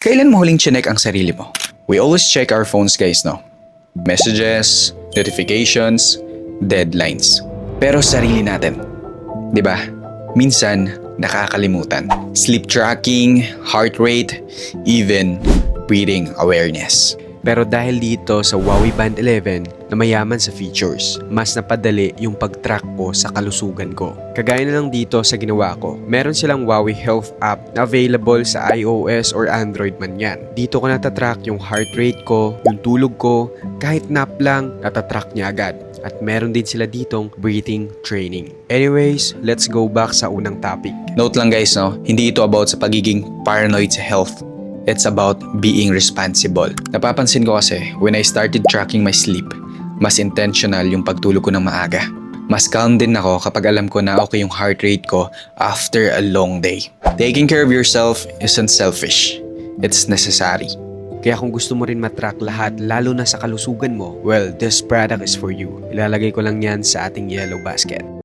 Kailan mo huling chinek ang sarili mo? We always check our phones guys, no? Messages, notifications, deadlines. Pero sarili natin, di ba? Minsan, nakakalimutan. Sleep tracking, heart rate, even breathing awareness. Pero dahil dito sa Huawei Band 11 na mayaman sa features, mas napadali yung pag-track ko sa kalusugan ko. Kagaya na lang dito sa ginawa ko, meron silang Huawei Health app na available sa iOS or Android man yan. Dito ko natatrack yung heart rate ko, yung tulog ko, kahit nap lang, natatrack niya agad. At meron din sila ditong breathing training. Anyways, let's go back sa unang topic. Note lang guys, no? Hindi ito about sa pagiging paranoid sa health. It's about being responsible. Napapansin ko kasi, when I started tracking my sleep, mas intentional yung pagtulog ko ng maaga. Mas calm din ako kapag alam ko na okay yung heart rate ko after a long day. Taking care of yourself isn't selfish. It's necessary. Kaya kung gusto mo rin matrack lahat, lalo na sa kalusugan mo, well, this product is for you. Ilalagay ko lang yan sa ating yellow basket.